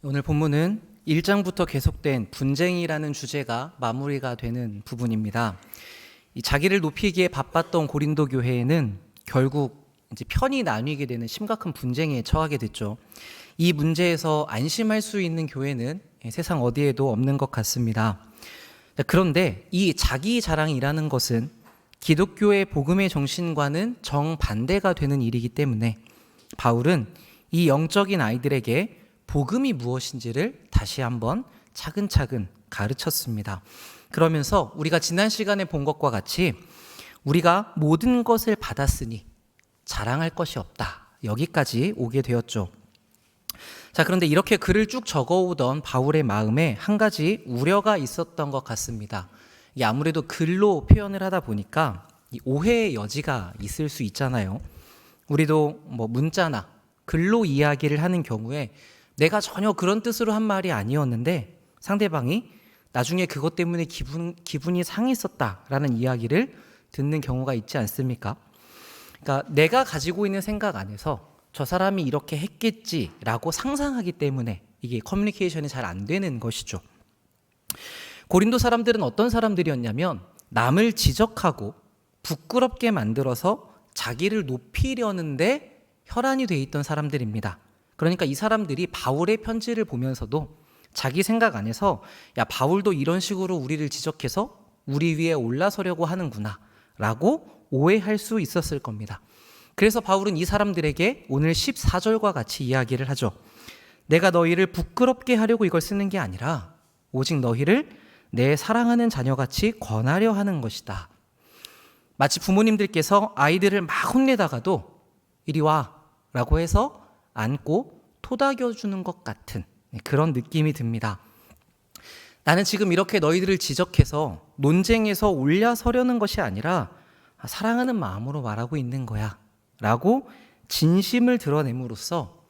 오늘 본문은 1장부터 계속된 분쟁이라는 주제가 마무리가 되는 부분입니다. 이 자기를 높이기에 바빴던 고린도 교회에는 결국 이제 편이 나뉘게 되는 심각한 분쟁에 처하게 됐죠. 이 문제에서 안심할 수 있는 교회는 세상 어디에도 없는 것 같습니다. 그런데 이 자기 자랑이라는 것은 기독교의 복음의 정신과는 정반대가 되는 일이기 때문에 바울은 이 영적인 아이들에게 복음이 무엇인지를 다시 한번 차근차근 가르쳤습니다. 그러면서 우리가 지난 시간에 본 것과 같이 우리가 모든 것을 받았으니 자랑할 것이 없다. 여기까지 오게 되었죠. 자, 그런데 이렇게 글을 쭉 적어오던 바울의 마음에 한 가지 우려가 있었던 것 같습니다. 이게 아무래도 글로 표현을 하다 보니까 이 오해의 여지가 있을 수 있잖아요. 우리도 문자나 글로 이야기를 하는 경우에 내가 전혀 그런 뜻으로 한 말이 아니었는데 상대방이 나중에 그것 때문에 기분이 상했었다라는 이야기를 듣는 경우가 있지 않습니까? 그러니까 내가 가지고 있는 생각 안에서 저 사람이 이렇게 했겠지라고 상상하기 때문에 이게 커뮤니케이션이 잘 안 되는 것이죠. 고린도 사람들은 어떤 사람들이었냐면 남을 지적하고 부끄럽게 만들어서 자기를 높이려는데 혈안이 돼 있던 사람들입니다. 그러니까 이 사람들이 바울의 편지를 보면서도 자기 생각 안에서 야, 바울도 이런 식으로 우리를 지적해서 우리 위에 올라서려고 하는구나 라고 오해할 수 있었을 겁니다. 그래서 바울은 이 사람들에게 오늘 14절과 같이 이야기를 하죠. 내가 너희를 부끄럽게 하려고 이걸 쓰는 게 아니라 오직 너희를 내 사랑하는 자녀같이 권하려 하는 것이다. 마치 부모님들께서 아이들을 막 혼내다가도 이리 와 라고 해서 안고 토닥여주는 것 같은 그런 느낌이 듭니다. 나는 지금 이렇게 너희들을 지적해서 논쟁에서 올라서려는 것이 아니라 사랑하는 마음으로 말하고 있는 거야 라고 진심을 드러냄으로써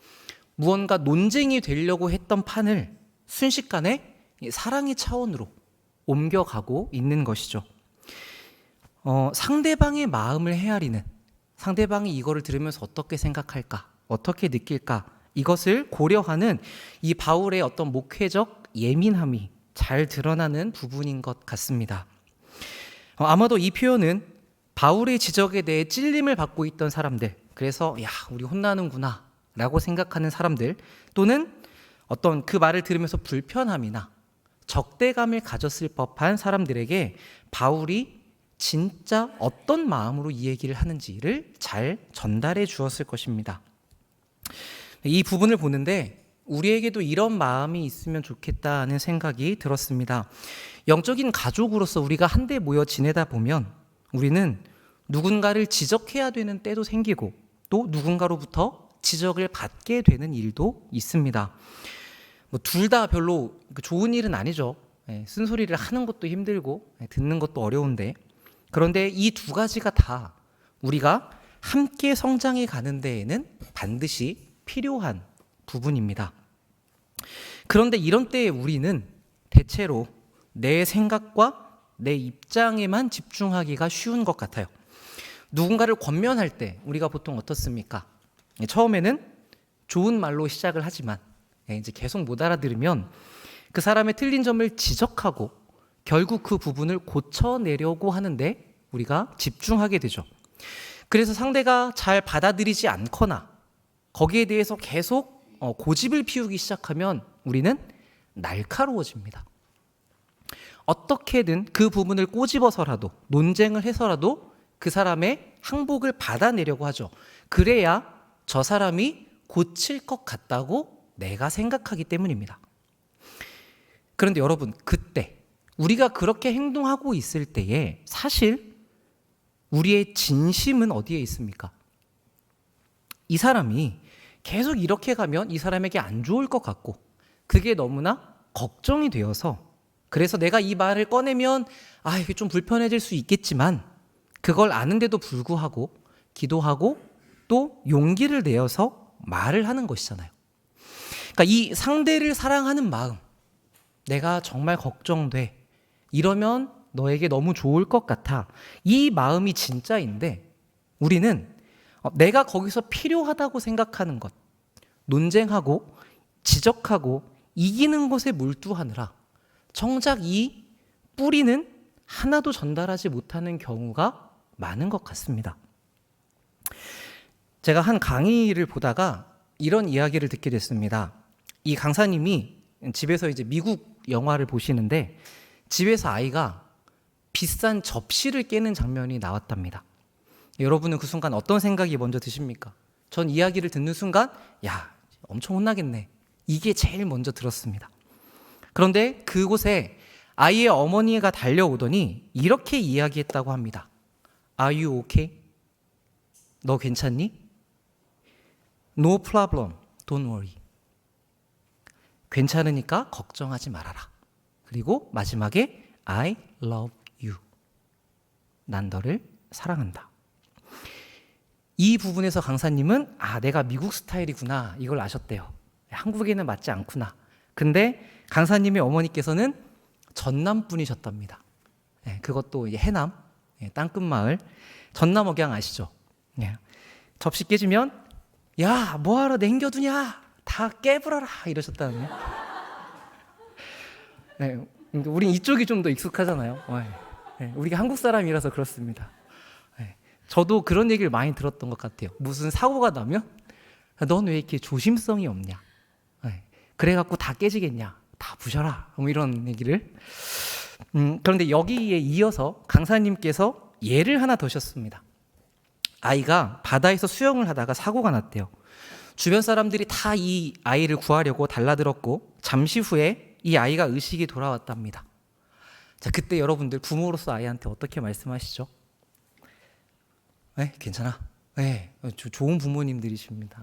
무언가 논쟁이 되려고 했던 판을 순식간에 사랑의 차원으로 옮겨가고 있는 것이죠. 상대방의 마음을 헤아리는, 상대방이 이거를 들으면서 어떻게 생각할까, 어떻게 느낄까, 이것을 고려하는 이 바울의 어떤 목회적 예민함이 잘 드러나는 부분인 것 같습니다. 아마도 이 표현은 바울의 지적에 대해 찔림을 받고 있던 사람들, 그래서 야, 우리 혼나는구나 라고 생각하는 사람들, 또는 어떤 그 말을 들으면서 불편함이나 적대감을 가졌을 법한 사람들에게 바울이 진짜 어떤 마음으로 이 얘기를 하는지를 잘 전달해 주었을 것입니다. 이 부분을 보는데 우리에게도 이런 마음이 있으면 좋겠다는 생각이 들었습니다. 영적인 가족으로서 우리가 한데 모여 지내다 보면 우리는 누군가를 지적해야 되는 때도 생기고 또 누군가로부터 지적을 받게 되는 일도 있습니다. 둘 다 별로 좋은 일은 아니죠. 쓴소리를 하는 것도 힘들고 듣는 것도 어려운데, 그런데 이 두 가지가 다 우리가 함께 성장해 가는 데에는 반드시 필요한 부분입니다. 그런데 이런 때에 우리는 대체로 내 생각과 내 입장에만 집중하기가 쉬운 것 같아요. 누군가를 권면할 때 우리가 보통 어떻습니까? 처음에는 좋은 말로 시작을 하지만 이제 계속 못 알아들으면 그 사람의 틀린 점을 지적하고 결국 그 부분을 고쳐내려고 하는데 우리가 집중하게 되죠. 그래서 상대가 잘 받아들이지 않거나 거기에 대해서 계속 고집을 피우기 시작하면 우리는 날카로워집니다. 어떻게든 그 부분을 꼬집어서라도 논쟁을 해서라도 그 사람의 항복을 받아내려고 하죠. 그래야 저 사람이 고칠 것 같다고 내가 생각하기 때문입니다. 그런데 여러분, 그때 우리가 그렇게 행동하고 있을 때에 사실 우리의 진심은 어디에 있습니까? 이 사람이 계속 이렇게 가면 이 사람에게 안 좋을 것 같고 그게 너무나 걱정이 되어서, 그래서 내가 이 말을 꺼내면 이게 좀 불편해질 수 있겠지만 그걸 아는데도 불구하고 기도하고 또 용기를 내어서 말을 하는 것이잖아요. 그러니까 이 상대를 사랑하는 마음, 내가 정말 걱정돼, 이러면 너에게 너무 좋을 것 같아, 이 마음이 진짜인데 우리는 내가 거기서 필요하다고 생각하는 것, 논쟁하고 지적하고 이기는 것에 몰두하느라 정작 이 뿌리는 하나도 전달하지 못하는 경우가 많은 것 같습니다. 제가 한 강의를 보다가 이런 이야기를 듣게 됐습니다. 이 강사님이 집에서 이제 미국 영화를 보시는데 집에서 아이가 비싼 접시를 깨는 장면이 나왔답니다. 여러분은 그 순간 어떤 생각이 먼저 드십니까? 전 이야기를 듣는 순간 야, 엄청 혼나겠네. 이게 제일 먼저 들었습니다. 그런데 그곳에 아이의 어머니가 달려오더니 이렇게 이야기했다고 합니다. Are you okay? 너 괜찮니? No problem, don't worry. 괜찮으니까 걱정하지 말아라. 그리고 마지막에 I love you. 난 너를 사랑한다. 이 부분에서 강사님은 내가 미국 스타일이구나 이걸 아셨대요. 한국에는 맞지 않구나. 근데 강사님의 어머니께서는 전남 분이셨답니다. 그것도 이제 해남, 땅끝마을 전남억양 아시죠? 접시 깨지면 야 뭐하러 남겨두냐 다 깨부러라 이러셨다는. 우린 이쪽이 좀 더 익숙하잖아요. 우리가 한국 사람이라서 그렇습니다. 저도 그런 얘기를 많이 들었던 것 같아요. 무슨 사고가 나면 넌 왜 이렇게 조심성이 없냐, 그래갖고 다 깨지겠냐, 다 부셔라, 뭐 이런 얘기를. 그런데 여기에 이어서 강사님께서 예를 하나 더셨습니다. 아이가 바다에서 수영을 하다가 사고가 났대요. 주변 사람들이 다 이 아이를 구하려고 달라들었고 잠시 후에 이 아이가 의식이 돌아왔답니다. 자, 그때 여러분들 부모로서 아이한테 어떻게 말씀하시죠? 괜찮아. 좋은 부모님들이십니다.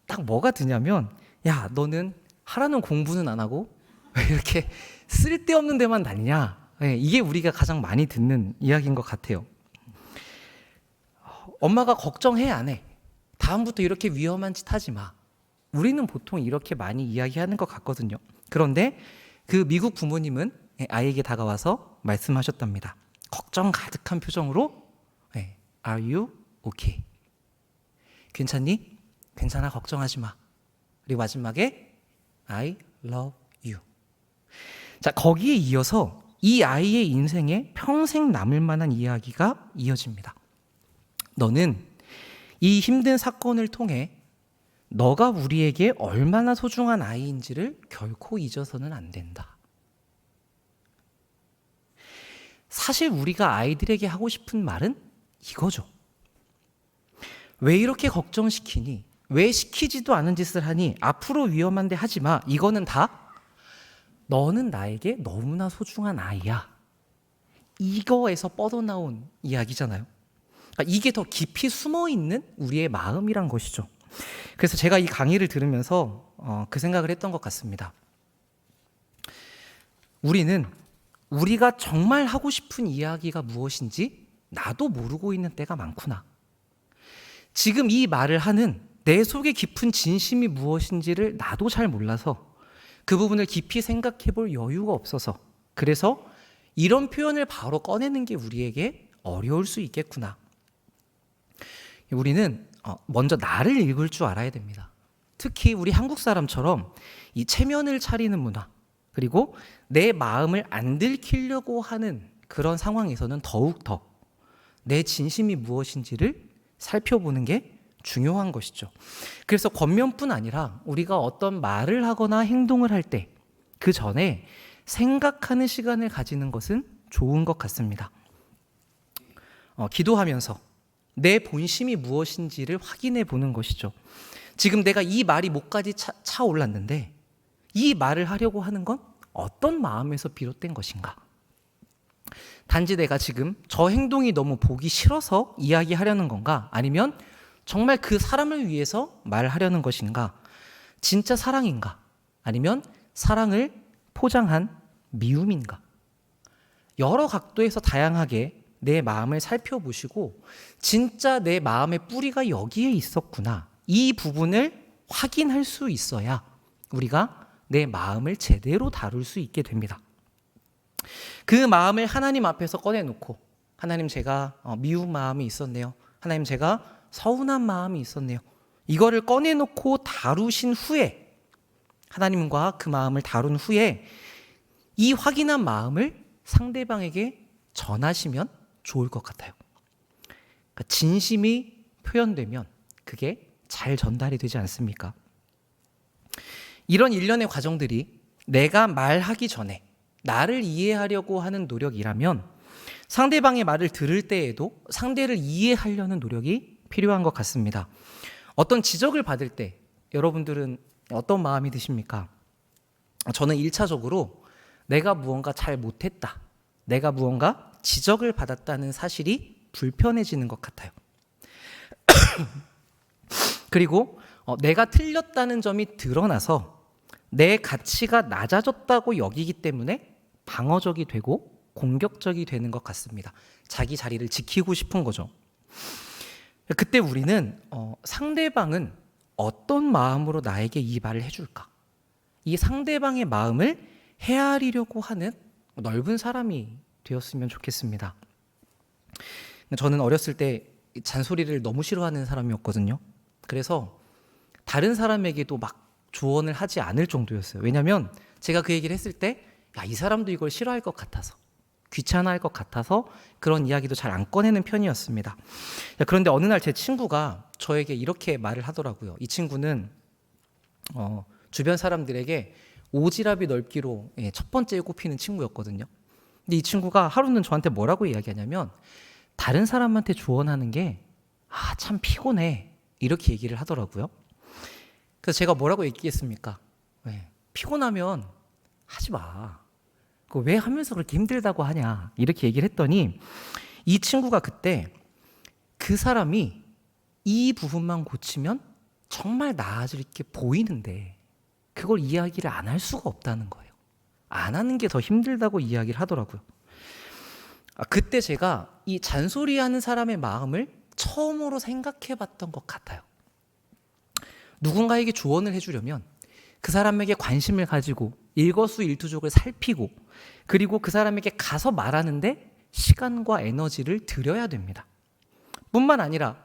딱 뭐가 드냐면 야, 너는 하라는 공부는 안 하고 왜 이렇게 쓸데없는 데만 다니냐. 이게 우리가 가장 많이 듣는 이야기인 것 같아요. 엄마가 걱정해 안 해? 다음부터 이렇게 위험한 짓 하지 마. 우리는 보통 이렇게 많이 이야기하는 것 같거든요. 그런데 그 미국 부모님은 아이에게 다가와서 말씀하셨답니다. 걱정 가득한 표정으로 Are you okay? 괜찮니? 괜찮아, 걱정하지 마. 그리고 마지막에 I love you. 자, 거기에 이어서 이 아이의 인생에 평생 남을 만한 이야기가 이어집니다. 너는 이 힘든 사건을 통해 너가 우리에게 얼마나 소중한 아이인지를 결코 잊어서는 안 된다. 사실 우리가 아이들에게 하고 싶은 말은 이거죠. 왜 이렇게 걱정시키니? 왜 시키지도 않은 짓을 하니? 앞으로 위험한데 하지 마. 이거는 다 너는 나에게 너무나 소중한 아이야. 이거에서 뻗어나온 이야기잖아요. 그러니까 이게 더 깊이 숨어있는 우리의 마음이란 것이죠. 그래서 제가 이 강의를 들으면서 그 생각을 했던 것 같습니다. 우리는 우리가 정말 하고 싶은 이야기가 무엇인지 나도 모르고 있는 때가 많구나. 지금 이 말을 하는 내 속에 깊은 진심이 무엇인지를 나도 잘 몰라서 그 부분을 깊이 생각해 볼 여유가 없어서, 그래서 이런 표현을 바로 꺼내는 게 우리에게 어려울 수 있겠구나. 우리는 먼저 나를 읽을 줄 알아야 됩니다. 특히 우리 한국 사람처럼 이 체면을 차리는 문화, 그리고 내 마음을 안 들키려고 하는 그런 상황에서는 더욱 더 내 진심이 무엇인지를 살펴보는 게 중요한 것이죠. 그래서 겉면뿐 아니라 우리가 어떤 말을 하거나 행동을 할 때 그 전에 생각하는 시간을 가지는 것은 좋은 것 같습니다. 기도하면서 내 본심이 무엇인지를 확인해 보는 것이죠. 지금 내가 이 말이 목까지 차올랐는데 이 말을 하려고 하는 건 어떤 마음에서 비롯된 것인가? 단지 내가 지금 저 행동이 너무 보기 싫어서 이야기하려는 건가? 아니면 정말 그 사람을 위해서 말하려는 것인가? 진짜 사랑인가? 아니면 사랑을 포장한 미움인가? 여러 각도에서 다양하게 내 마음을 살펴보시고 진짜 내 마음의 뿌리가 여기에 있었구나, 이 부분을 확인할 수 있어야 우리가 내 마음을 제대로 다룰 수 있게 됩니다. 그 마음을 하나님 앞에서 꺼내놓고, 하나님, 제가 미운 마음이 있었네요. 하나님, 제가 서운한 마음이 있었네요. 이거를 꺼내놓고 다루신 후에 하나님과 그 마음을 다룬 후에 이 확인한 마음을 상대방에게 전하시면 좋을 것 같아요. 그러니까 진심이 표현되면 그게 잘 전달이 되지 않습니까? 이런 일련의 과정들이 내가 말하기 전에 나를 이해하려고 하는 노력이라면 상대방의 말을 들을 때에도 상대를 이해하려는 노력이 필요한 것 같습니다. 어떤 지적을 받을 때 여러분들은 어떤 마음이 드십니까? 저는 1차적으로 내가 무언가 잘 못했다, 내가 무언가 지적을 받았다는 사실이 불편해지는 것 같아요. 그리고 내가 틀렸다는 점이 드러나서 내 가치가 낮아졌다고 여기기 때문에 방어적이 되고 공격적이 되는 것 같습니다. 자기 자리를 지키고 싶은 거죠. 그때 우리는 상대방은 어떤 마음으로 나에게 이 말을 해줄까? 이 상대방의 마음을 헤아리려고 하는 넓은 사람이 되었으면 좋겠습니다. 저는 어렸을 때 잔소리를 너무 싫어하는 사람이었거든요. 그래서 다른 사람에게도 막 조언을 하지 않을 정도였어요. 왜냐하면 제가 그 얘기를 했을 때 이 사람도 이걸 싫어할 것 같아서, 귀찮아할 것 같아서 그런 이야기도 잘 안 꺼내는 편이었습니다. 그런데 어느 날 제 친구가 저에게 이렇게 말을 하더라고요. 이 친구는 주변 사람들에게 오지랖이 넓기로 첫 번째에 꼽히는 친구였거든요. 근데 이 친구가 하루는 저한테 뭐라고 이야기하냐면 다른 사람한테 조언하는 게 참 피곤해, 이렇게 얘기를 하더라고요. 그래서 제가 뭐라고 얘기했습니까? 피곤하면 하지 마. 그거 왜 하면서 그렇게 힘들다고 하냐, 이렇게 얘기를 했더니 이 친구가 그때 그 사람이 이 부분만 고치면 정말 나아질 게 보이는데 그걸 이야기를 안 할 수가 없다는 거예요. 안 하는 게 더 힘들다고 이야기를 하더라고요. 그때 제가 이 잔소리하는 사람의 마음을 처음으로 생각해 봤던 것 같아요. 누군가에게 조언을 해주려면 그 사람에게 관심을 가지고 일거수일투족을 살피고 그리고 그 사람에게 가서 말하는데 시간과 에너지를 들여야 됩니다. 뿐만 아니라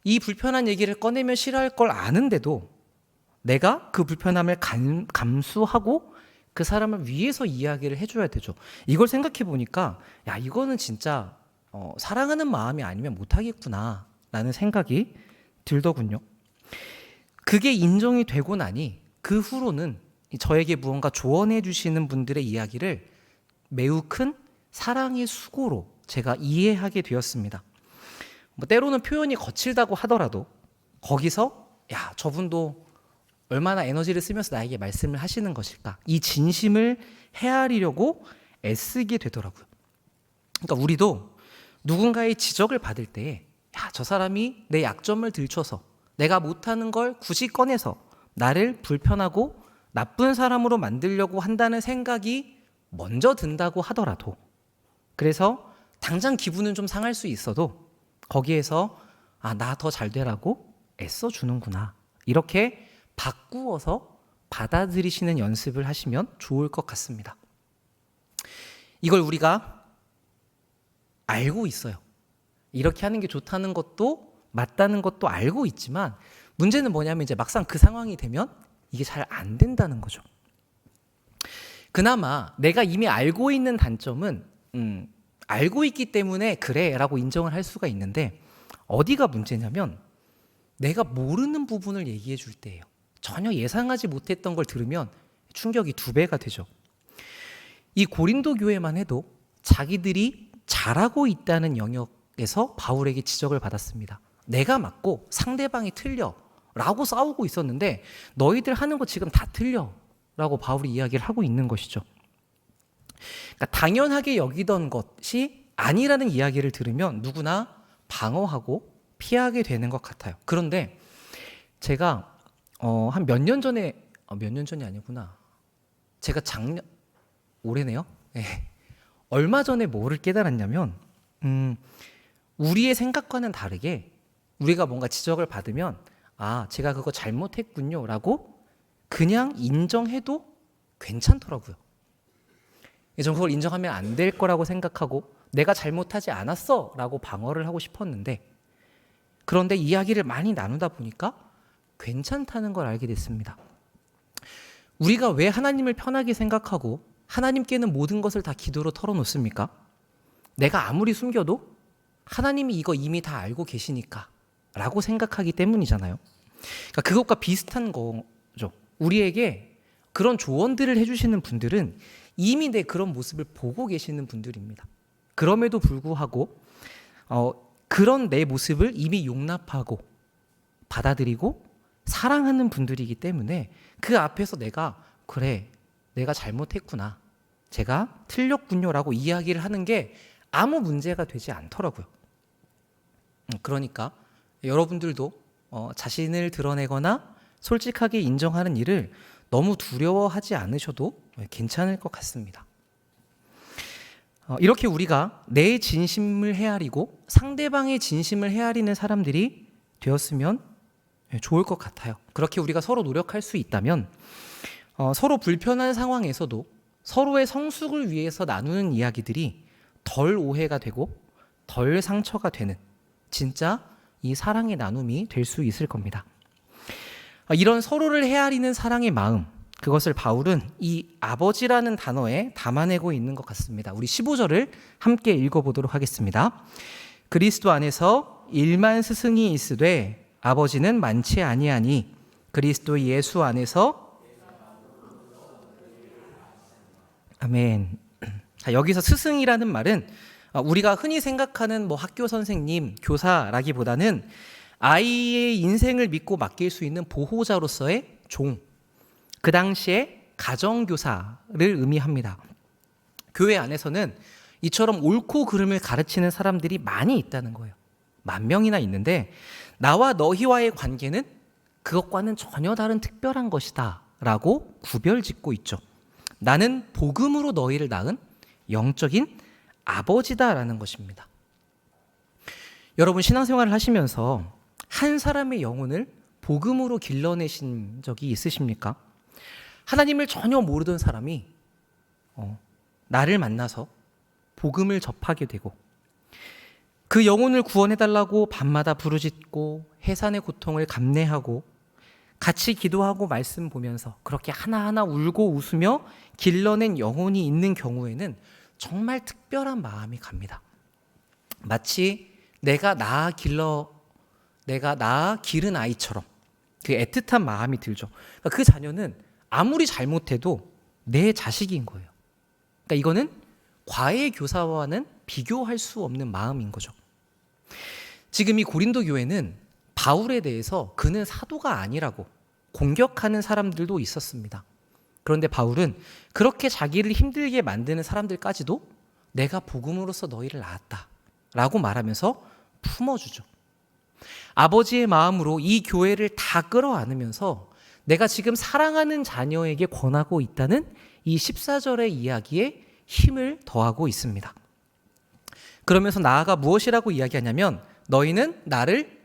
이 불편한 얘기를 꺼내면 싫어할 걸 아는데도 내가 그 불편함을 감수하고 그 사람을 위해서 이야기를 해줘야 되죠. 이걸 생각해 보니까 이거는 진짜 사랑하는 마음이 아니면 못하겠구나 라는 생각이 들더군요. 그게 인정이 되고 나니 그 후로는 저에게 무언가 조언해 주시는 분들의 이야기를 매우 큰 사랑의 수고로 제가 이해하게 되었습니다. 때로는 표현이 거칠다고 하더라도 거기서 저분도 얼마나 에너지를 쓰면서 나에게 말씀을 하시는 것일까, 이 진심을 헤아리려고 애쓰게 되더라고요. 그러니까 우리도 누군가의 지적을 받을 때 저 사람이 내 약점을 들춰서 내가 못하는 걸 굳이 꺼내서 나를 불편하고 나쁜 사람으로 만들려고 한다는 생각이 먼저 든다고 하더라도, 그래서 당장 기분은 좀 상할 수 있어도 거기에서 나 더 잘 되라고 애써주는구나, 이렇게 바꾸어서 받아들이시는 연습을 하시면 좋을 것 같습니다. 이걸 우리가 알고 있어요. 이렇게 하는 게 좋다는 것도 맞다는 것도 알고 있지만 문제는 뭐냐면 이제 막상 그 상황이 되면 이게 잘 안 된다는 거죠. 그나마 내가 이미 알고 있는 단점은 알고 있기 때문에 그래 라고 인정을 할 수가 있는데, 어디가 문제냐면 내가 모르는 부분을 얘기해 줄 때예요. 전혀 예상하지 못했던 걸 들으면 충격이 2배가 되죠. 이 고린도 교회만 해도 자기들이 잘하고 있다는 영역에서 바울에게 지적을 받았습니다. 내가 맞고 상대방이 틀려 라고 싸우고 있었는데 너희들 하는 거 지금 다 틀려 라고 바울이 이야기를 하고 있는 것이죠. 그러니까 당연하게 여기던 것이 아니라는 이야기를 들으면 누구나 방어하고 피하게 되는 것 같아요. 그런데 제가 한 몇 년 전에 몇 년 전이 아니구나. 제가 올해네요. 얼마 전에 뭐를 깨달았냐면 우리의 생각과는 다르게 우리가 뭔가 지적을 받으면 제가 그거 잘못했군요 라고 그냥 인정해도 괜찮더라고요. 저는 그걸 인정하면 안 될 거라고 생각하고 내가 잘못하지 않았어 라고 방어를 하고 싶었는데, 그런데 이야기를 많이 나누다 보니까 괜찮다는 걸 알게 됐습니다. 우리가 왜 하나님을 편하게 생각하고 하나님께는 모든 것을 다 기도로 털어놓습니까? 내가 아무리 숨겨도 하나님이 이거 이미 다 알고 계시니까 라고 생각하기 때문이잖아요. 그러니까 그것과 비슷한 거죠. 우리에게 그런 조언들을 해주시는 분들은 이미 내 그런 모습을 보고 계시는 분들입니다. 그럼에도 불구하고 그런 내 모습을 이미 용납하고 받아들이고 사랑하는 분들이기 때문에 그 앞에서 그래, 내가 잘못했구나, 제가 틀렸군요 라고 이야기를 하는 게 아무 문제가 되지 않더라고요. 그러니까 여러분들도 자신을 드러내거나 솔직하게 인정하는 일을 너무 두려워하지 않으셔도 괜찮을 것 같습니다. 이렇게 우리가 내 진심을 헤아리고 상대방의 진심을 헤아리는 사람들이 되었으면 좋을 것 같아요. 그렇게 우리가 서로 노력할 수 있다면 서로 불편한 상황에서도 서로의 성숙을 위해서 나누는 이야기들이 덜 오해가 되고 덜 상처가 되는 진짜 이 사랑의 나눔이 될 수 있을 겁니다. 이런 서로를 헤아리는 사랑의 마음, 그것을 바울은 이 아버지라는 단어에 담아내고 있는 것 같습니다. 우리 15절을 함께 읽어보도록 하겠습니다. 그리스도 안에서 1만 스승이 있으되 아버지는 많지 아니하니 그리스도 예수 안에서 아멘. 자, 여기서 스승이라는 말은 우리가 흔히 생각하는 학교 선생님, 교사라기보다는 아이의 인생을 믿고 맡길 수 있는 보호자로서의 종, 그 당시에 가정교사를 의미합니다. 교회 안에서는 이처럼 옳고 그름을 가르치는 사람들이 많이 있다는 거예요. 10,000명이나 있는데 나와 너희와의 관계는 그것과는 전혀 다른 특별한 것이다 라고 구별짓고 있죠. 나는 복음으로 너희를 낳은 영적인 아버지다라는 것입니다. 여러분, 신앙생활을 하시면서 한 사람의 영혼을 복음으로 길러내신 적이 있으십니까? 하나님을 전혀 모르던 사람이 나를 만나서 복음을 접하게 되고 그 영혼을 구원해달라고 밤마다 부르짖고 해산의 고통을 감내하고 같이 기도하고 말씀 보면서 그렇게 하나하나 울고 웃으며 길러낸 영혼이 있는 경우에는 정말 특별한 마음이 갑니다. 마치 내가 낳아 기른 아이처럼 그 애틋한 마음이 들죠. 그러니까 그 자녀는 아무리 잘못해도 내 자식인 거예요. 그러니까 이거는 과외 교사와는 비교할 수 없는 마음인 거죠. 지금 이 고린도 교회는 바울에 대해서 그는 사도가 아니라고 공격하는 사람들도 있었습니다. 그런데 바울은 그렇게 자기를 힘들게 만드는 사람들까지도 내가 복음으로써 너희를 낳았다 라고 말하면서 품어주죠. 아버지의 마음으로 이 교회를 다 끌어안으면서 내가 지금 사랑하는 자녀에게 권하고 있다는 이 14절의 이야기에 힘을 더하고 있습니다. 그러면서 나아가 무엇이라고 이야기하냐면 너희는 나를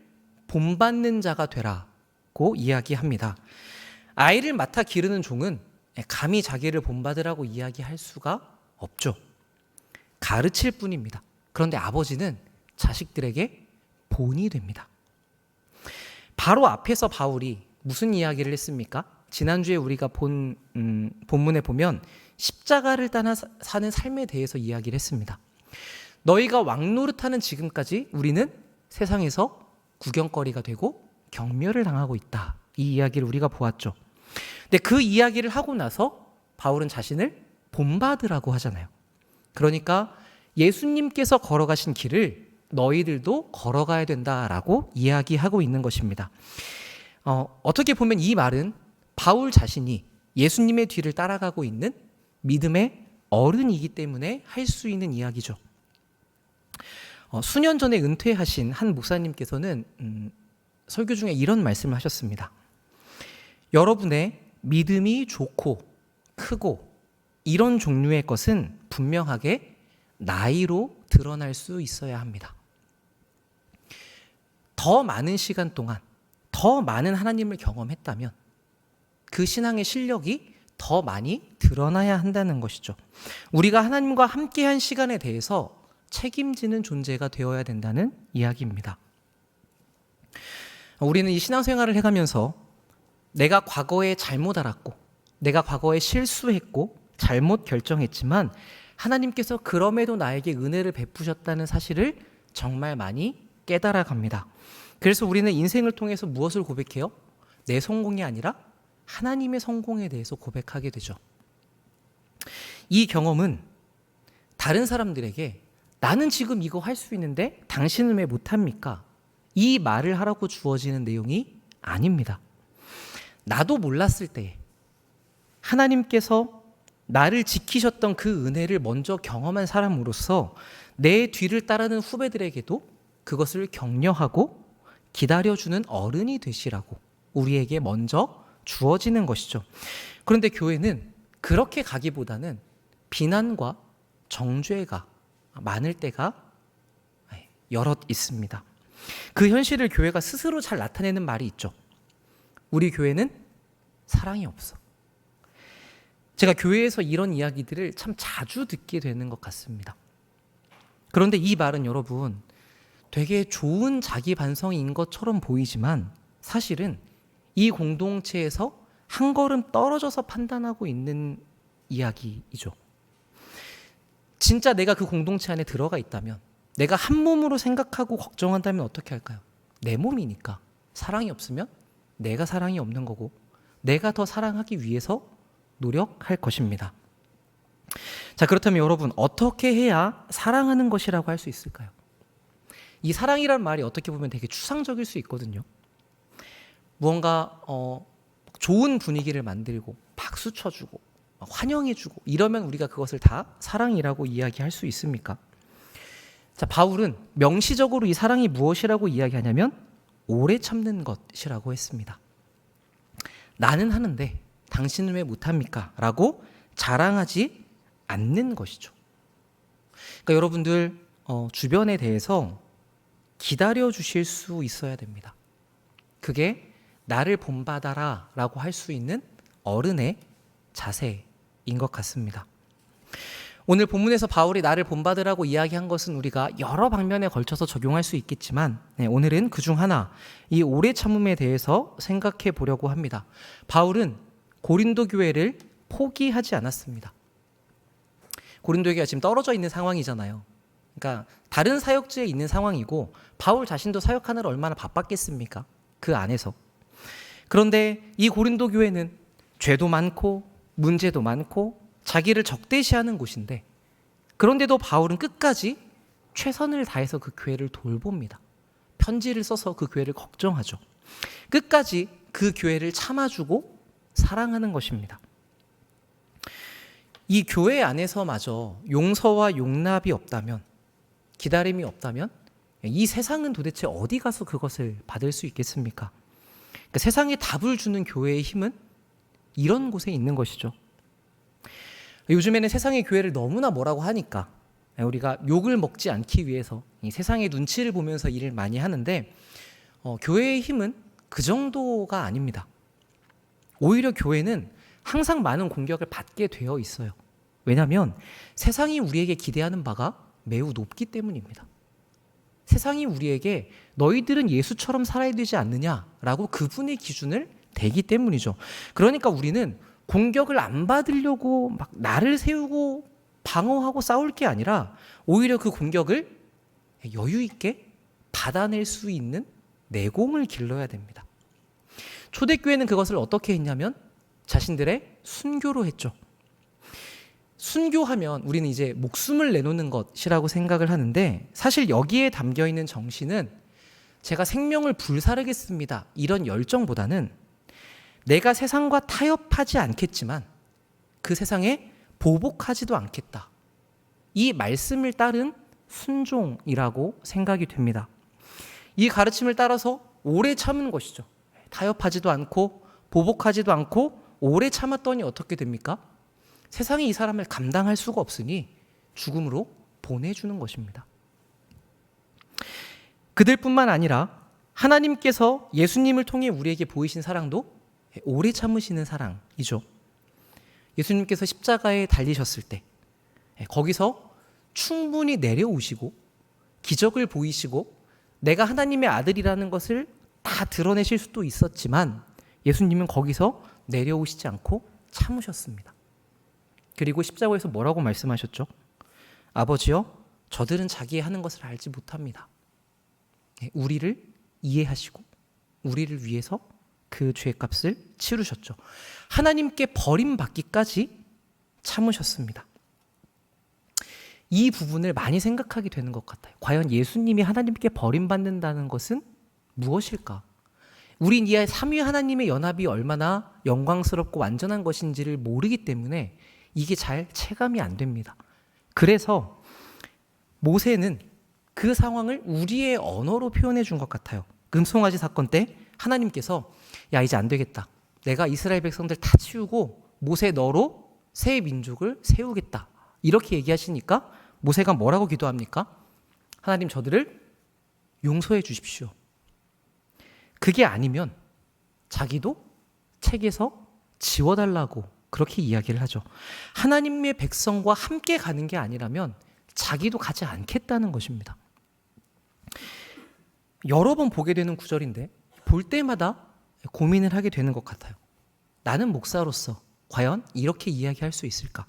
본받는 자가 되라고 이야기합니다. 아이를 맡아 기르는 종은 감히 자기를 본받으라고 이야기할 수가 없죠. 가르칠 뿐입니다. 그런데 아버지는 자식들에게 본이 됩니다. 바로 앞에서 바울이 무슨 이야기를 했습니까? 지난주에 우리가 본 본문에 보면 십자가를 따라 사는 삶에 대해서 이야기를 했습니다. 너희가 왕노릇하는 지금까지 우리는 세상에서 구경거리가 되고 경멸을 당하고 있다. 이 이야기를 우리가 보았죠. 근데 그 이야기를 하고 나서 바울은 자신을 본받으라고 하잖아요. 그러니까 예수님께서 걸어가신 길을 너희들도 걸어가야 된다라고 이야기하고 있는 것입니다. 어떻게 보면 이 말은 바울 자신이 예수님의 뒤를 따라가고 있는 믿음의 어른이기 때문에 할 수 있는 이야기죠. 수년 전에 은퇴하신 한 목사님께서는 설교 중에 이런 말씀을 하셨습니다. 여러분의 믿음이 좋고 크고 이런 종류의 것은 분명하게 나이로 드러날 수 있어야 합니다. 더 많은 시간 동안 더 많은 하나님을 경험했다면 그 신앙의 실력이 더 많이 드러나야 한다는 것이죠. 우리가 하나님과 함께한 시간에 대해서 책임지는 존재가 되어야 된다는 이야기입니다. 우리는 이 신앙생활을 해가면서 내가 과거에 잘못 알았고 내가 과거에 실수했고 잘못 결정했지만 하나님께서 그럼에도 나에게 은혜를 베푸셨다는 사실을 정말 많이 깨달아 갑니다. 그래서 우리는 인생을 통해서 무엇을 고백해요? 내 성공이 아니라 하나님의 성공에 대해서 고백하게 되죠. 이 경험은 다른 사람들에게 나는 지금 이거 할 수 있는데 당신은 왜 못합니까? 이 말을 하라고 주어지는 내용이 아닙니다. 나도 몰랐을 때 하나님께서 나를 지키셨던 그 은혜를 먼저 경험한 사람으로서 내 뒤를 따르는 후배들에게도 그것을 격려하고 기다려주는 어른이 되시라고 우리에게 먼저 주어지는 것이죠. 그런데 교회는 그렇게 가기보다는 비난과 정죄가 많을 때가 여럿 있습니다. 그 현실을 교회가 스스로 잘 나타내는 말이 있죠. 우리 교회는 사랑이 없어. 제가 교회에서 이런 이야기들을 참 자주 듣게 되는 것 같습니다. 그런데 이 말은 여러분 되게 좋은 자기 반성인 것처럼 보이지만 사실은 이 공동체에서 한 걸음 떨어져서 판단하고 있는 이야기이죠. 진짜 내가 그 공동체 안에 들어가 있다면, 내가 한 몸으로 생각하고 걱정한다면 어떻게 할까요? 내 몸이니까. 사랑이 없으면 내가 사랑이 없는 거고 내가 더 사랑하기 위해서 노력할 것입니다. 자, 그렇다면 여러분 어떻게 해야 사랑하는 것이라고 할 수 있을까요? 이 사랑이란 말이 어떻게 보면 되게 추상적일 수 있거든요. 무언가 좋은 분위기를 만들고 박수 쳐주고 환영해주고 이러면 우리가 그것을 다 사랑이라고 이야기할 수 있습니까? 자, 바울은 명시적으로 이 사랑이 무엇이라고 이야기하냐면 오래 참는 것이라고 했습니다. 나는 하는데 당신은 왜 못합니까? 라고 자랑하지 않는 것이죠. 그러니까 여러분들 주변에 대해서 기다려 주실 수 있어야 됩니다. 그게 나를 본받아라 라고 할 수 있는 어른의 자세인 것 같습니다. 오늘 본문에서 바울이 나를 본받으라고 이야기한 것은 우리가 여러 방면에 걸쳐서 적용할 수 있겠지만 오늘은 그중 하나, 이 오래 참음에 대해서 생각해 보려고 합니다. 바울은 고린도 교회를 포기하지 않았습니다. 고린도 교회가 지금 떨어져 있는 상황이잖아요. 그러니까 다른 사역지에 있는 상황이고 바울 자신도 사역하느라 얼마나 바빴겠습니까? 그 안에서. 그런데 이 고린도 교회는 죄도 많고 문제도 많고 자기를 적대시하는 곳인데, 그런데도 바울은 끝까지 최선을 다해서 그 교회를 돌봅니다. 편지를 써서 그 교회를 걱정하죠. 끝까지 그 교회를 참아주고 사랑하는 것입니다. 이 교회 안에서마저 용서와 용납이 없다면, 기다림이 없다면 이 세상은 도대체 어디 가서 그것을 받을 수 있겠습니까? 그러니까 세상에 답을 주는 교회의 힘은 이런 곳에 있는 것이죠. 요즘에는 세상의 교회를 너무나 뭐라고 하니까 우리가 욕을 먹지 않기 위해서 이 세상의 눈치를 보면서 일을 많이 하는데 교회의 힘은 그 정도가 아닙니다. 오히려 교회는 항상 많은 공격을 받게 되어 있어요. 왜냐하면 세상이 우리에게 기대하는 바가 매우 높기 때문입니다. 세상이 우리에게 너희들은 예수처럼 살아야 되지 않느냐라고 그분의 기준을 대기 때문이죠. 그러니까 우리는 공격을 안 받으려고 막 나를 세우고 방어하고 싸울 게 아니라 오히려 그 공격을 여유 있게 받아낼 수 있는 내공을 길러야 됩니다. 초대교회는 그것을 어떻게 했냐면 자신들의 순교로 했죠. 순교하면 우리는 이제 목숨을 내놓는 것이라고 생각을 하는데, 사실 여기에 담겨있는 정신은 제가 생명을 불사르겠습니다 이런 열정보다는 내가 세상과 타협하지 않겠지만 그 세상에 보복하지도 않겠다, 이 말씀을 따른 순종이라고 생각이 됩니다. 이 가르침을 따라서 오래 참은 것이죠. 타협하지도 않고 보복하지도 않고 오래 참았더니 어떻게 됩니까? 세상이 이 사람을 감당할 수가 없으니 죽음으로 보내주는 것입니다. 그들뿐만 아니라 하나님께서 예수님을 통해 우리에게 보이신 사랑도 오래 참으시는 사랑이죠. 예수님께서 십자가에 달리셨을 때 거기서 충분히 내려오시고 기적을 보이시고 내가 하나님의 아들이라는 것을 다 드러내실 수도 있었지만 예수님은 거기서 내려오시지 않고 참으셨습니다. 그리고 십자가에서 뭐라고 말씀하셨죠? 아버지여, 저들은 자기의 하는 것을 알지 못합니다. 우리를 이해하시고 우리를 위해서 그 죄값을 치르셨죠. 하나님께 버림받기까지 참으셨습니다. 이 부분을 많이 생각하게 되는 것 같아요. 과연 예수님이 하나님께 버림받는다는 것은 무엇일까? 우린 이 삼위 하나님의 연합이 얼마나 영광스럽고 완전한 것인지를 모르기 때문에 이게 잘 체감이 안 됩니다. 그래서 모세는 그 상황을 우리의 언어로 표현해 준 것 같아요. 금송아지 사건 때 하나님께서 야, 이제 안 되겠다. 내가 이스라엘 백성들 다 치우고 모세 너로 새 민족을 세우겠다. 이렇게 얘기하시니까 모세가 뭐라고 기도합니까? 하나님, 저들을 용서해 주십시오. 그게 아니면 자기도 책에서 지워달라고 그렇게 이야기를 하죠. 하나님의 백성과 함께 가는 게 아니라면 자기도 가지 않겠다는 것입니다. 여러 번 보게 되는 구절인데 볼 때마다 고민을 하게 되는 것 같아요. 나는 목사로서 과연 이렇게 이야기할 수 있을까?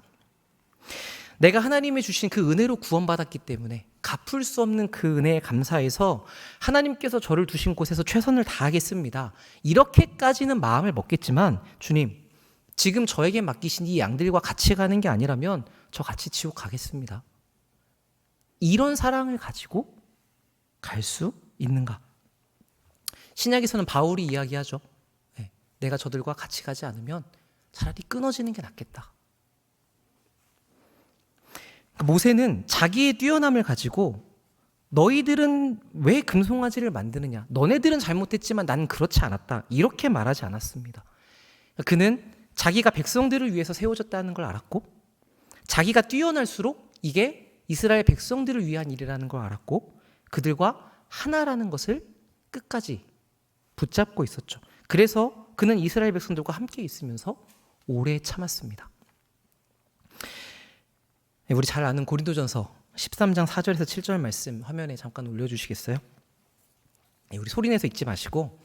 내가 하나님이 주신 그 은혜로 구원받았기 때문에 갚을 수 없는 그 은혜에 감사해서 하나님께서 저를 두신 곳에서 최선을 다하겠습니다. 이렇게까지는 마음을 먹겠지만 주님, 지금 저에게 맡기신 이 양들과 같이 가는 게 아니라면 저 같이 지옥 가겠습니다. 이런 사랑을 가지고 갈 수 있는가? 신약에서는 바울이 이야기하죠. 내가 저들과 같이 가지 않으면 차라리 끊어지는 게 낫겠다. 모세는 자기의 뛰어남을 가지고 너희들은 왜 금송아지를 만드느냐? 너네들은 잘못했지만 나는 그렇지 않았다. 이렇게 말하지 않았습니다. 그는 자기가 백성들을 위해서 세워졌다는 걸 알았고 자기가 뛰어날수록 이게 이스라엘 백성들을 위한 일이라는 걸 알았고 그들과 하나라는 것을 끝까지 붙잡고 있었죠. 그래서 그는 이스라엘 백성들과 함께 있으면서 오래 참았습니다. 우리 잘 아는 고린도전서 13장 4절에서 7절 말씀 화면에 잠깐 올려주시겠어요? 우리 소리내서 읽지 마시고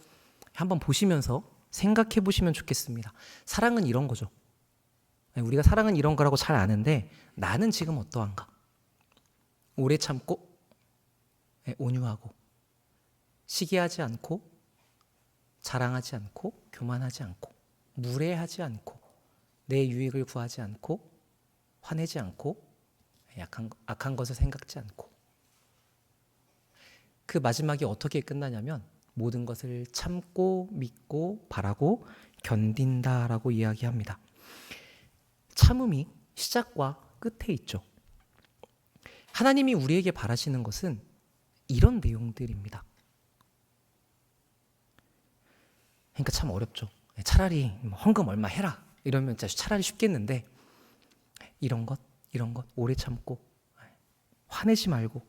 한번 보시면서 생각해 보시면 좋겠습니다. 사랑은 이런 거죠. 우리가 사랑은 이런 거라고 잘 아는데 나는 지금 어떠한가? 오래 참고 온유하고 시기하지 않고 자랑하지 않고 교만하지 않고 무례하지 않고 내 유익을 구하지 않고 화내지 않고 악한 것을 생각지 않고 그 마지막이 어떻게 끝나냐면 모든 것을 참고 믿고 바라고 견딘다라고 이야기합니다. 참음이 시작과 끝에 있죠. 하나님이 우리에게 바라시는 것은 이런 내용들입니다. 그러니까 참 어렵죠. 차라리 헌금 얼마 해라 이러면 차라리 쉽겠는데 이런 것 오래 참고 화내지 말고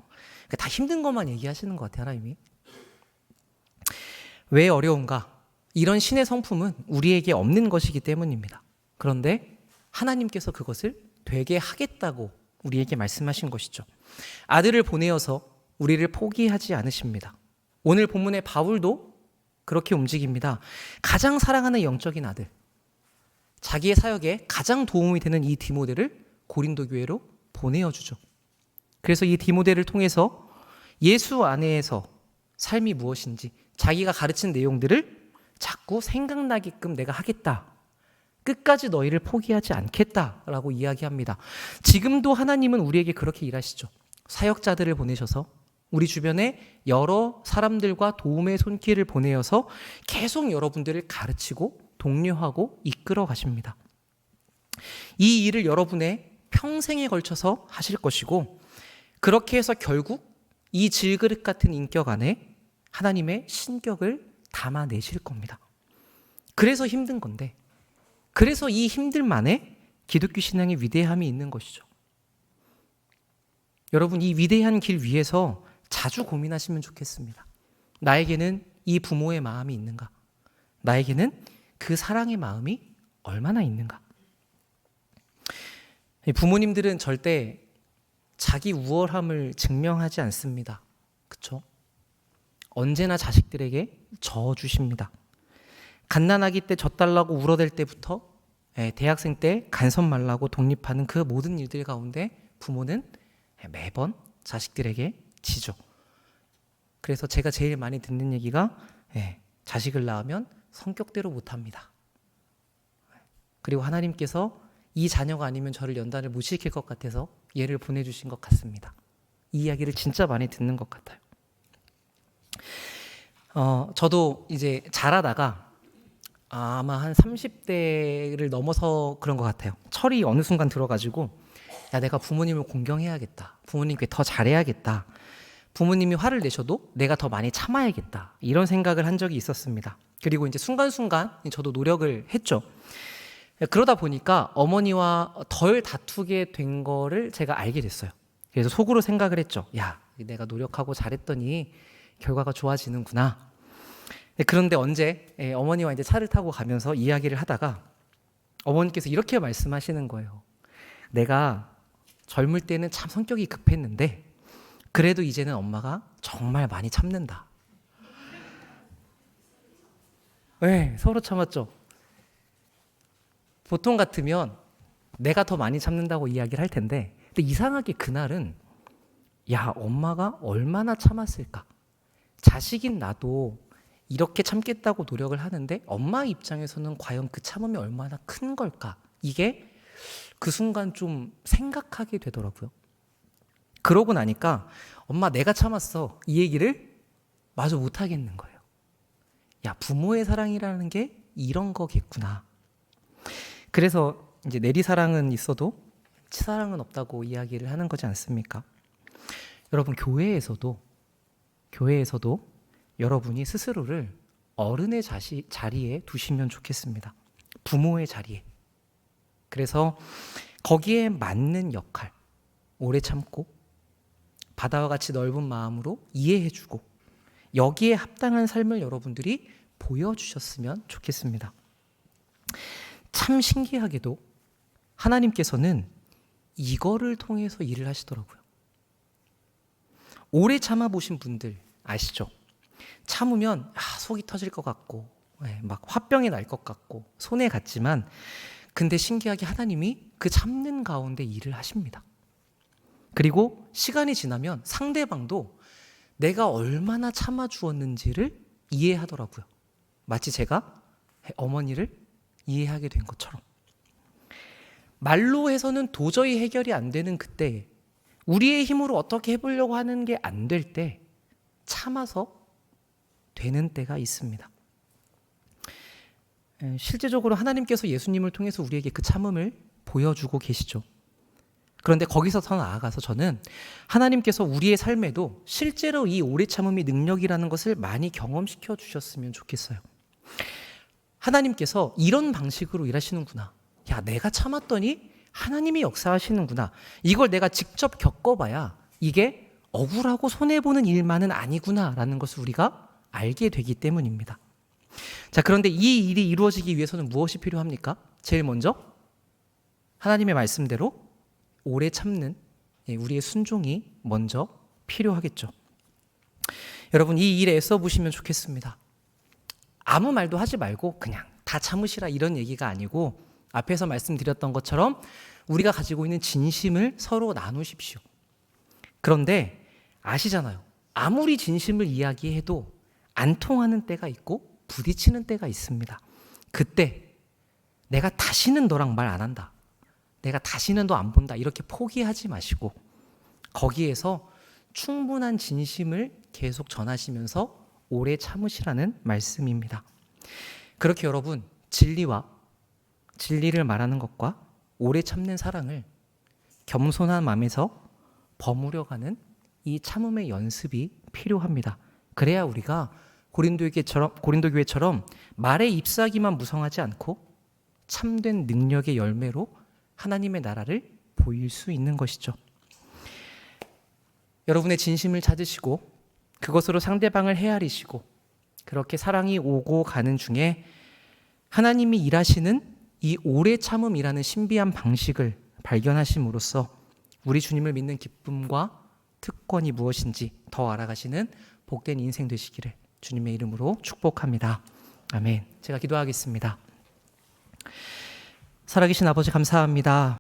다 힘든 것만 얘기하시는 것 같아요. 하나님이. 왜 어려운가? 이런 신의 성품은 우리에게 없는 것이기 때문입니다. 그런데 하나님께서 그것을 되게 하겠다고 우리에게 말씀하신 것이죠. 아들을 보내어서 우리를 포기하지 않으십니다. 오늘 본문의 바울도 그렇게 움직입니다. 가장 사랑하는 영적인 아들, 자기의 사역에 가장 도움이 되는 이 디모데를 고린도 교회로 보내어 주죠. 그래서 이 디모데를 통해서 예수 안에서 삶이 무엇인지 자기가 가르친 내용들을 자꾸 생각나게끔 내가 하겠다. 끝까지 너희를 포기하지 않겠다라고 이야기합니다. 지금도 하나님은 우리에게 그렇게 일하시죠. 사역자들을 보내셔서 우리 주변에 여러 사람들과 도움의 손길을 보내어서 계속 여러분들을 가르치고 독려하고 이끌어 가십니다. 이 일을 여러분의 평생에 걸쳐서 하실 것이고 그렇게 해서 결국 이 질그릇 같은 인격 안에 하나님의 신격을 담아내실 겁니다. 그래서 힘든 건데 그래서 이 힘들만에 기독교 신앙의 위대함이 있는 것이죠. 여러분 이 위대한 길 위에서 자주 고민하시면 좋겠습니다. 나에게는 이 부모의 마음이 있는가? 나에게는 그 사랑의 마음이 얼마나 있는가? 부모님들은 절대 자기 우월함을 증명하지 않습니다. 그렇죠? 언제나 자식들에게 져주십니다. 갓난아기 때 젖달라고 울어댈 때부터 대학생 때 간섭 말라고 독립하는 그 모든 일들 가운데 부모는 매번 자식들에게 지죠. 그래서 제가 제일 많이 듣는 얘기가 자식을 낳으면 성격대로 못합니다. 그리고 하나님께서 이 자녀가 아니면 저를 연단을 못 시킬 것 같아서 얘를 보내주신 것 같습니다. 이 이야기를 진짜 많이 듣는 것 같아요. 저도 이제 자라다가 아마 한 30대를 넘어서 그런 것 같아요. 철이 어느 순간 들어가지고 야, 내가 부모님을 공경해야겠다. 부모님께 더 잘해야겠다. 부모님이 화를 내셔도 내가 더 많이 참아야겠다. 이런 생각을 한 적이 있었습니다. 그리고 이제 순간순간 저도 노력을 했죠. 그러다 보니까 어머니와 덜 다투게 된 거를 제가 알게 됐어요. 그래서 속으로 생각을 했죠. 야, 내가 노력하고 잘했더니 결과가 좋아지는구나. 그런데 언제 어머니와 이제 차를 타고 가면서 이야기를 하다가 어머니께서 이렇게 말씀하시는 거예요. 내가 젊을 때는 참 성격이 급했는데 그래도 이제는 엄마가 정말 많이 참는다. 네, 서로 참았죠. 보통 같으면 내가 더 많이 참는다고 이야기를 할 텐데, 근데 이상하게 그날은 야, 엄마가 얼마나 참았을까? 자식인 나도 이렇게 참겠다고 노력을 하는데 엄마 입장에서는 과연 그 참음이 얼마나 큰 걸까? 이게 그 순간 좀 생각하게 되더라고요. 그러고 나니까 엄마 내가 참았어. 이 얘기를 마저 못 하겠는 거예요. 야, 부모의 사랑이라는 게 이런 거겠구나. 그래서 이제 내리사랑은 있어도 치사랑은 없다고 이야기를 하는 거지 않습니까? 여러분, 교회에서도 여러분이 스스로를 어른의 자리에 두시면 좋겠습니다. 부모의 자리에. 그래서 거기에 맞는 역할, 오래 참고 바다와 같이 넓은 마음으로 이해해주고 여기에 합당한 삶을 여러분들이 보여주셨으면 좋겠습니다. 참 신기하게도 하나님께서는 이거를 통해서 일을 하시더라고요. 오래 참아보신 분들 아시죠? 참으면 속이 터질 것 같고 막 화병이 날 것 같고 손해 갔지만 근데 신기하게 하나님이 그 참는 가운데 일을 하십니다. 그리고 시간이 지나면 상대방도 내가 얼마나 참아주었는지를 이해하더라고요. 마치 제가 어머니를 이해하게 된 것처럼. 말로 해서는 도저히 해결이 안 되는 그때 우리의 힘으로 어떻게 해보려고 하는 게 안 될 때 참아서 되는 때가 있습니다. 실제적으로 하나님께서 예수님을 통해서 우리에게 그 참음을 보여주고 계시죠. 그런데 거기서 더 나아가서 저는 하나님께서 우리의 삶에도 실제로 이 오래 참음이 능력이라는 것을 많이 경험시켜 주셨으면 좋겠어요. 하나님께서 이런 방식으로 일하시는구나. 야, 내가 참았더니 하나님이 역사하시는구나. 이걸 내가 직접 겪어봐야 이게 억울하고 손해보는 일만은 아니구나라는 것을 우리가 알게 되기 때문입니다. 자, 그런데 이 일이 이루어지기 위해서는 무엇이 필요합니까? 제일 먼저 하나님의 말씀대로 오래 참는 우리의 순종이 먼저 필요하겠죠. 여러분, 이 일에 애써 보시면 좋겠습니다. 아무 말도 하지 말고 그냥 다 참으시라 이런 얘기가 아니고 앞에서 말씀드렸던 것처럼 우리가 가지고 있는 진심을 서로 나누십시오. 그런데 아시잖아요. 아무리 진심을 이야기해도 안 통하는 때가 있고 부딪히는 때가 있습니다. 그때 내가 다시는 너랑 말 안 한다. 내가 다시는 너 안 본다. 이렇게 포기하지 마시고 거기에서 충분한 진심을 계속 전하시면서 오래 참으시라는 말씀입니다. 그렇게 여러분, 진리를 말하는 것과 오래 참는 사랑을 겸손한 마음에서 버무려가는 이 참음의 연습이 필요합니다. 그래야 우리가 고린도 교회처럼 말에 잎사귀만 무성하지 않고 참된 능력의 열매로 하나님의 나라를 보일 수 있는 것이죠. 여러분의 진심을 찾으시고 그것으로 상대방을 헤아리시고 그렇게 사랑이 오고 가는 중에 하나님이 일하시는 이 오래 참음이라는 신비한 방식을 발견하심으로써 우리 주님을 믿는 기쁨과 특권이 무엇인지 더 알아가시는 복된 인생 되시기를 주님의 이름으로 축복합니다. 아멘. 제가 기도하겠습니다. 살아계신 아버지 감사합니다.